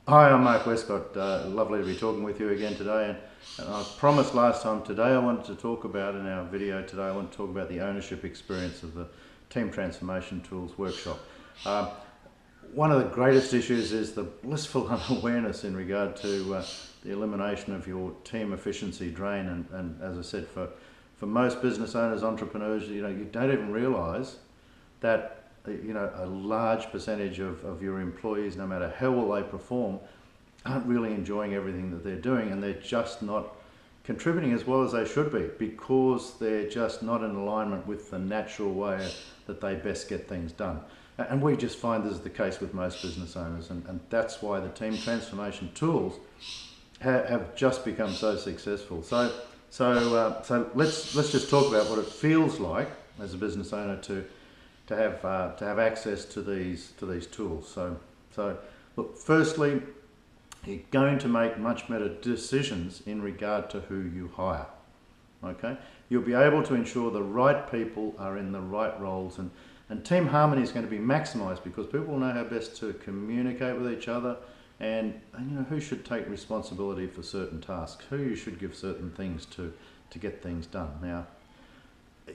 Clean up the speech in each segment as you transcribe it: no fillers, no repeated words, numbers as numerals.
Hi, I'm Mark Westcott. Lovely to be talking with you again today. And I promised last time today I wanted to talk about in our video today, I want to talk about the ownership experience of the Team Transformation Tools workshop. Um, One of the greatest issues is the blissful unawareness in regard to the elimination of your team efficiency drain. And as I said, for most business owners, entrepreneurs, you don't even realise that a large percentage of your employees, no matter how well they perform, aren't really enjoying everything that they're doing, and they're just not contributing as well as they should be because they're just not in alignment with the natural way that they best get things done. And we just find this is the case with most business owners, and that's why the team transformation tools have just become so successful. So let's just talk about what it feels like as a business owner to have access to these tools. So look, firstly, you're going to make much better decisions in regard to who you hire. Okay, you'll be able to ensure the right people are in the right roles, and team harmony is going to be maximised because people know how best to communicate with each other, and who should take responsibility for certain tasks, who you should give certain things to get things done. Now,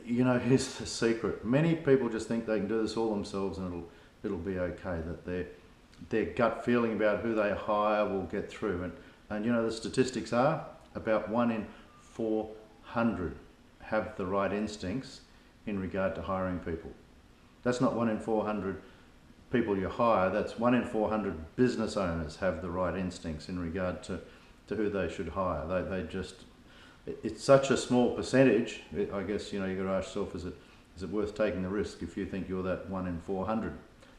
here's the secret. Many people just think they can do this all themselves and it'll be okay, that their gut feeling about who they hire will get through. And the statistics are about 1 in 400 have the right instincts in regard to hiring people. That's not 1 in 400 people you hire, that's 1 in 400 business owners have the right instincts in regard to who they should hire. They just, it's such a small percentage. I guess you've got to ask yourself, is it worth taking the risk if you think you're that 1 in 400?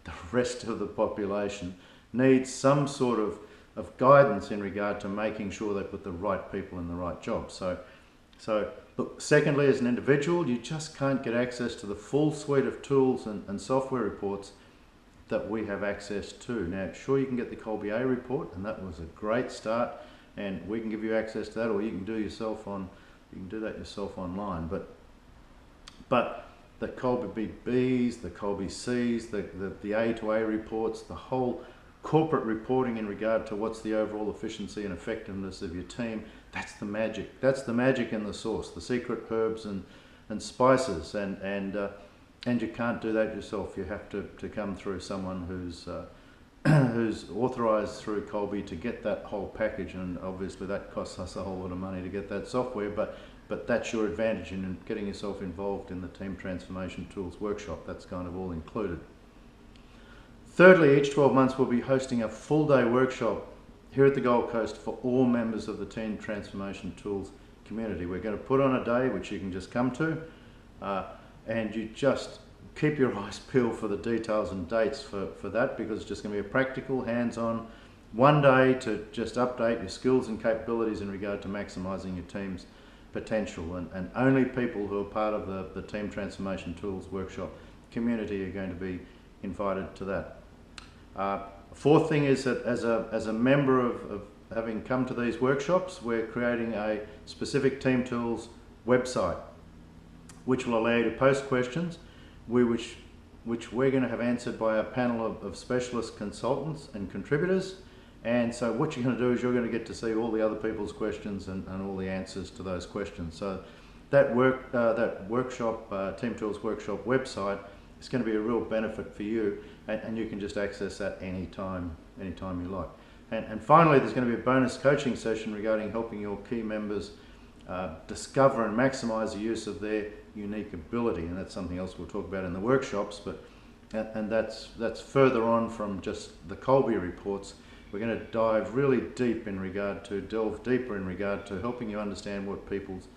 The rest of the population needs some sort of guidance in regard to making sure they put the right people in the right job. So look, secondly, as an individual, you just can't get access to the full suite of tools and software reports that we have access to. Now, sure, you can get the Colby A report, and that was a great start, and we can give you access to that, or you can do that yourself online. But the Colby Bs, the Colby Cs, the A to A reports, the whole corporate reporting in regard to what's the overall efficiency and effectiveness of your team, that's the magic. That's the magic in the sauce, the secret herbs and spices, and you can't do that yourself. You have to come through someone who's authorised through Colby to get that whole package, and obviously that costs us a whole lot of money to get that software, but that's your advantage in getting yourself involved in the Team Transformation Tools workshop. That's kind of all included. Thirdly, each 12 months we'll be hosting a full-day workshop here at the Gold Coast for all members of the Team Transformation Tools community. We're going to put on a day which you can just come to, and you just keep your eyes peeled for the details and dates for that, because it's just going to be a practical, hands-on, one day to just update your skills and capabilities in regard to maximising your team's potential. And only people who are part of the Team Transformation Tools workshop community are going to be invited to that. Fourth thing is that as a member of having come to these workshops, we're creating a specific Team Tools website which will allow you to post questions which we're going to have answered by a panel of specialist consultants and contributors. And so what you're going to do is you're going to get to see all the other people's questions and all the answers to those questions. So that workshop, Team Tools workshop website, is going to be a real benefit for you, and you can just access that anytime you like. And finally, there's going to be a bonus coaching session regarding helping your key members discover and maximise the use of their unique ability, and that's something else we'll talk about in the workshops. And that's further on from just the Colby reports. We're going to delve deeper in regard to helping you understand what people's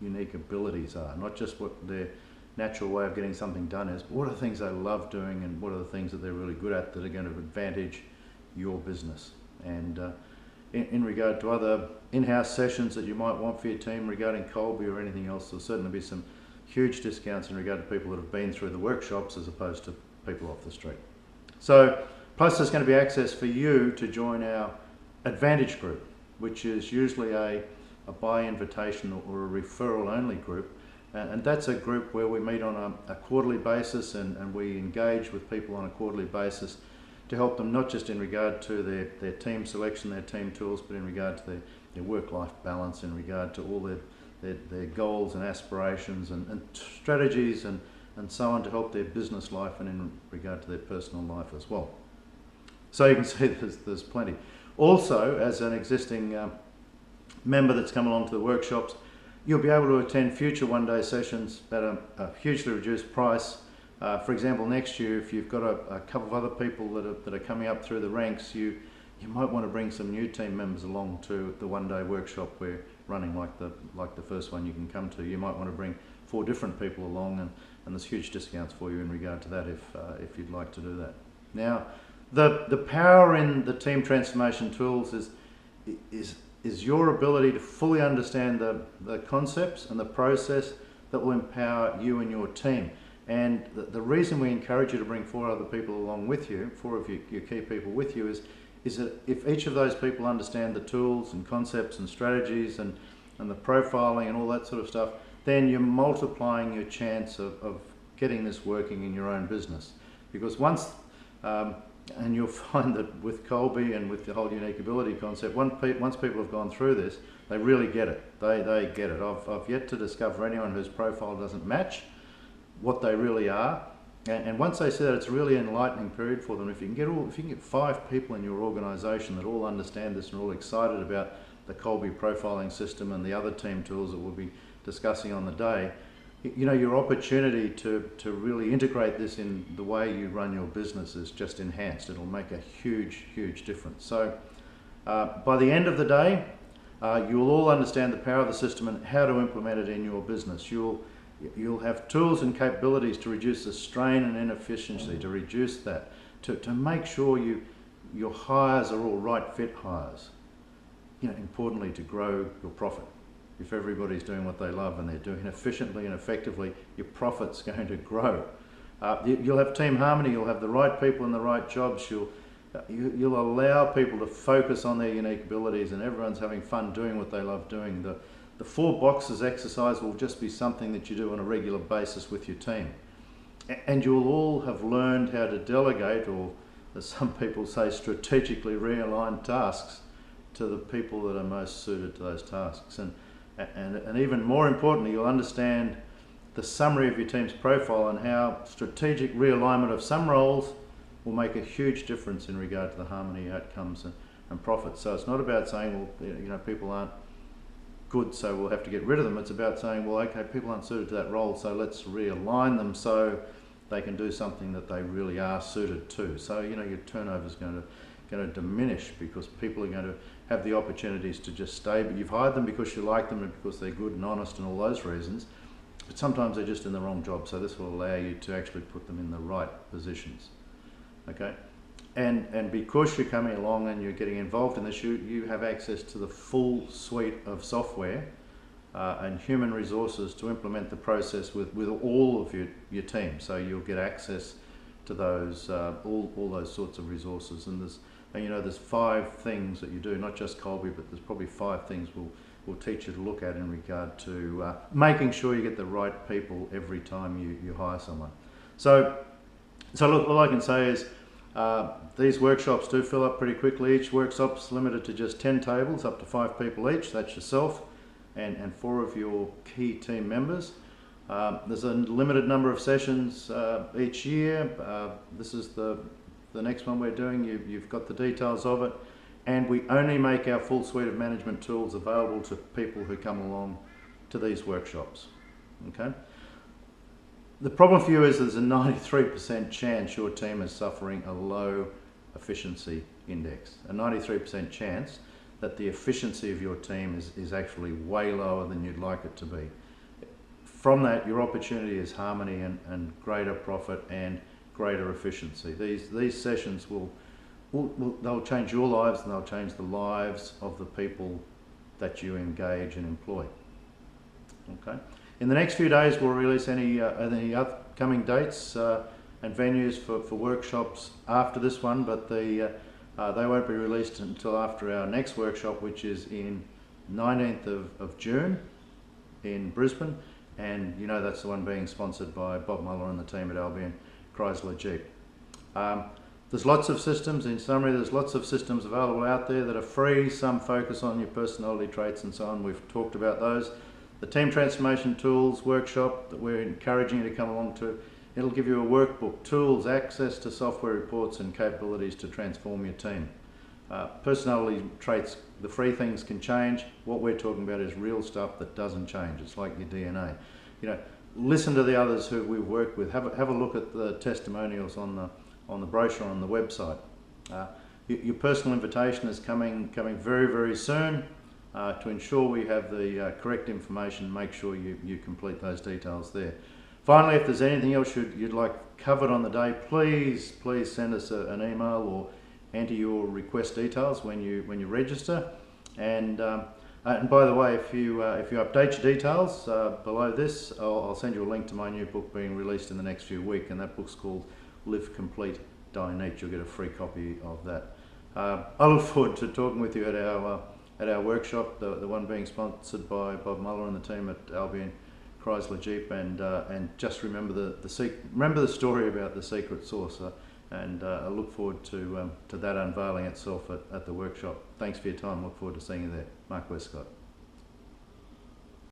unique abilities are, not just what their natural way of getting something done is, but what are the things they love doing and what are the things that they're really good at that are going to advantage your business. And in regard to other in-house sessions that you might want for your team regarding Colby or anything else, there'll certainly be some huge discounts in regard to people that have been through the workshops as opposed to people off the street. So, plus there's going to be access for you to join our Advantage group, which is usually a by invitation or a referral only group. And that's a group where we meet on a quarterly basis, and we engage with people on a quarterly basis to help them not just in regard to their team selection, their team tools, but in regard to their work-life balance, in regard to all their goals and aspirations and strategies and so on, to help their business life and in regard to their personal life as well. So you can see there's plenty. Also, as an existing member that's come along to the workshops, you'll be able to attend future one-day sessions at a hugely reduced price. For example, next year, if you've got a couple of other people that are coming up through the ranks, you might want to bring some new team members along to the one-day workshop we're running, like the first one you can come to. You might want to bring 4 different people along, and there's huge discounts for you in regard to that if you'd like to do that. Now, the power in the team transformation tools is your ability to fully understand the concepts and the process that will empower you and your team. And the reason we encourage you to bring 4 other people along with you, 4 of your key people with you, is that if each of those people understand the tools and concepts and strategies and the profiling and all that sort of stuff, then you're multiplying your chance of getting this working in your own business. Because once, and you'll find that with Colby and with the whole unique ability concept, once people have gone through this, they really get it. They get it. I've yet to discover anyone whose profile doesn't match what they really are, and once they see that, it's really an enlightening period for them. If you can get 5 people in your organisation that all understand this and are all excited about the Colby profiling system and the other team tools that we'll be discussing on the day, you know, your opportunity to really integrate this in the way you run your business is just enhanced. It'll make a huge difference. So by the end of the day, you'll all understand the power of the system and how to implement it in your business. You'll have tools and capabilities to reduce the strain and inefficiency, to reduce that, to make sure your hires are all right fit hires. You know, importantly, to grow your profit. If everybody's doing what they love and they're doing it efficiently and effectively, your profit's going to grow. You'll have team harmony. You'll have the right people in the right jobs. You'll allow people to focus on their unique abilities, and everyone's having fun doing what they love doing. The 4 boxes exercise will just be something that you do on a regular basis with your team. And you'll all have learned how to delegate, or as some people say, strategically realign tasks to the people that are most suited to those tasks. And even more importantly, you'll understand the summary of your team's profile and how strategic realignment of some roles will make a huge difference in regard to the harmony, outcomes and profits. So it's not about saying, well, you know, people aren't good, so we'll have to get rid of them. It's about saying, well, okay, people aren't suited to that role, so let's realign them so they can do something that they really are suited to. So, you know, your turnover is going to diminish because people are going to have the opportunities to just stay. But you've hired them because you like them and because they're good and honest and all those reasons. But sometimes they're just in the wrong job, so this will allow you to actually put them in the right positions. Okay? And because you're coming along and you're getting involved in this, you have access to the full suite of software and human resources to implement the process with all of your team. So you'll get access to those all those sorts of resources. And there's 5 things that you do, not just Colby, but there's probably 5 things we'll teach you to look at in regard to making sure you get the right people every time you hire someone. So look, all I can say is these workshops do fill up pretty quickly. Each workshop's limited to just 10 tables, up to 5 people each. That's yourself and 4 of your key team members. There's a limited number of sessions each year. This is the next one we're doing. You've got the details of it. And we only make our full suite of management tools available to people who come along to these workshops. Okay? The problem for you is there's a 93% chance your team is suffering a low efficiency index. A 93% chance that the efficiency of your team is actually way lower than you'd like it to be. From that, your opportunity is harmony and greater profit and greater efficiency. These sessions they'll change your lives and they'll change the lives of the people that you engage and employ. Okay. In the next few days, we'll release any upcoming dates and venues for workshops after this one, but they won't be released until after our next workshop, which is in 19th of June in Brisbane, and you know that's the one being sponsored by Bob Muller and the team at Albion Chrysler Jeep. There's lots of systems. In summary, there's lots of systems available out there that are free. Some focus on your personality traits and so on. We've talked about those. The Team Transformation Tools workshop that we're encouraging you to come along to, it'll give you a workbook, tools, access to software reports and capabilities to transform your team. Personality traits, the free things can change. What we're talking about is real stuff that doesn't change. It's like your DNA. You know, listen to the others who we've worked with. Have a look at the testimonials on the brochure on the website. Your personal invitation is coming very, very soon. To ensure we have the correct information, make sure you complete those details there. Finally, if there's anything else you'd like covered on the day, please send us an email or enter your request details when you register. And by the way, if you update your details below this, I'll send you a link to my new book being released in the next few weeks, and that book's called Live Complete, Die Neat. You'll get a free copy of that. I look forward to talking with you at our workshop, the one being sponsored by Bob Muller and the team at Albion Chrysler Jeep, and just remember the story about the secret sauce, and I look forward to that unveiling itself at the workshop. Thanks for your time. Look forward to seeing you there. Mark Westcott.